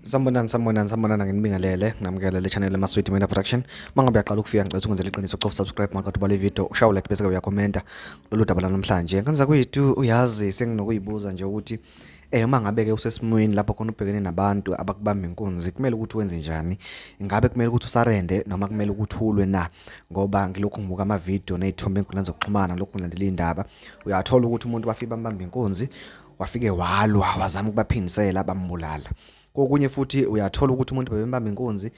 Sambonana nginibingelele namukela le channel eMaswidi Media Production. Mangabe uyaqala ukufika ngicela ungenzele iqiniso qofa subscribe maqhathi bale video ushaye like bese ke uyakhomenta lolu daba namhlanje. Kanza kwethu uyazi senginokuyibuza nje ukuthi uma ngabe ke usesimweni lapho khona ubhekene nabantu abakubamba inkunzi kumele ukuthi wenze njani? Ingabe kumele ukuthi usarende noma kumele ukuthi ulwe na? Ngoba ngilokhu ngibuka ama video nezithombe enkundleni zokuxhumana lokhu ngilandela indaba uyathola ukuthi umuntu bafika bambamba inkunzi wafike walwa wazama ukubaphindisela bambulala. Kokunye futhi uyathola ukuthi umuntu bebembamba inkunzi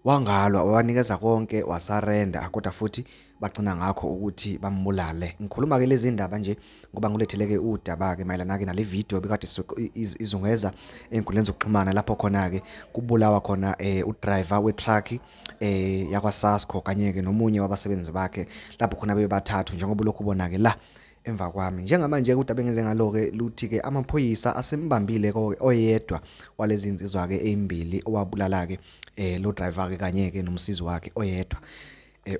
wangalwa wanikeza konke wasarenda kodwa futhi bagcina ngakho ukuthi bambulale. Ngikhuluma ke lezi indaba nje ngoba ngiletheleke udaba ke mayelana ke nale video bekade izungeza enkundleni zokuxhumana lapho khona ke kubulawa khona udriver we-truck yakwa Sasco kanye ke nomunye wabasebenzi bakhe lapho khona bebathathu njengoba lokhu ubona ke la emva kwami. Njengamanje udaba engenze ngalo ke luthi ke amaphoyisa asembambile oyedwa walezi insizwa ke ezimbili owabulala ke lo driver ke kanye ke nomsizi wakhe oyedwa.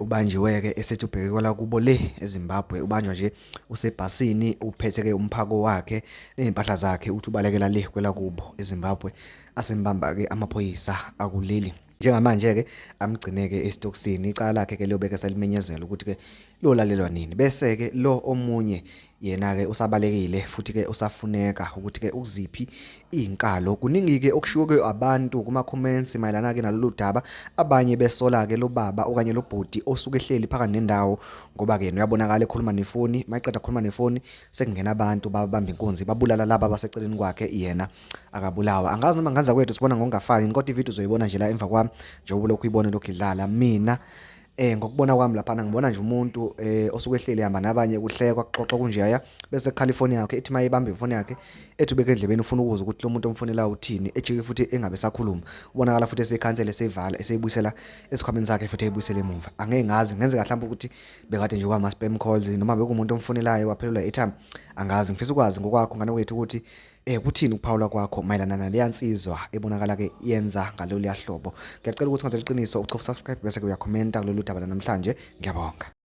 Ubanjiwe ke esethi ubheke kwala kubo le eZimbabwe ubanjwa nje usebhasini uphethe ke umphako wakhe nezimpahla zakhe uthi ubalekela le kwela kubo eZimbabwe asembamba ke amaphoyisa akuleli. Njengamanje ke amgcineke esitokisini icala lakhe ke liyobeka salimenyezela ukuthi ke lo lalelwa nini bese ke lo omunye yena ke usabalekile futhi ke usafuneka ukuthi ke ukuziphi izinkalo. Kuningi ke okushiwo ke abantu kuma comments mayelana ke nalolu daba, abanye besola ke lo baba okanye lo bhodi osuke ehleli phakathi nendawo ngoba ke uyabonakala ekhuluma nefoni, mayiqeda ukukhuluma nefoni sekungena abantu babamba inkunzi babulala laba abaseceleni kwakhe yena akabulawa. Angazi noma nganza kwethu sibona ngokungafani kodwa ivideo uzoyibona nje la emva kwami njengoba lokhu uyibona lokhu idlala. Mina ngokubona kwami lapha ngibona nje umuntu osuke ehleli hamba nabanye kuhlekwa kuxoxwa kunjeya bese eCalifornia yakhe ethi mayibamba ifoni yakhe ethi ubeke endlebeni ufuna ukuza ukuthi lo muntu omfonela uthini ejike futhi engabe sakhuluma ubonakala futhi esekhansela esevala esebuyisela esikhwameni sakhe futhi ebuyisela emuva. Angeke ngazi ngenze kahlamba ukuthi bekade nje kwama spam calls noma bekumuntu omfonelayo waphelelwa airtime. Angazi ngifisa ukwazi ngokwakho ngane wethu ukuthi kuthini ukuphawula kwakho mayelana naleya nsizwa ebonakala ke yenza ngalolu yahlobo. Ngiyacela ukuthi ngenzele iqiniso ucofa subscribe bese ke uyakhomenta kulolu daba namhlanje. Ngiyabonga.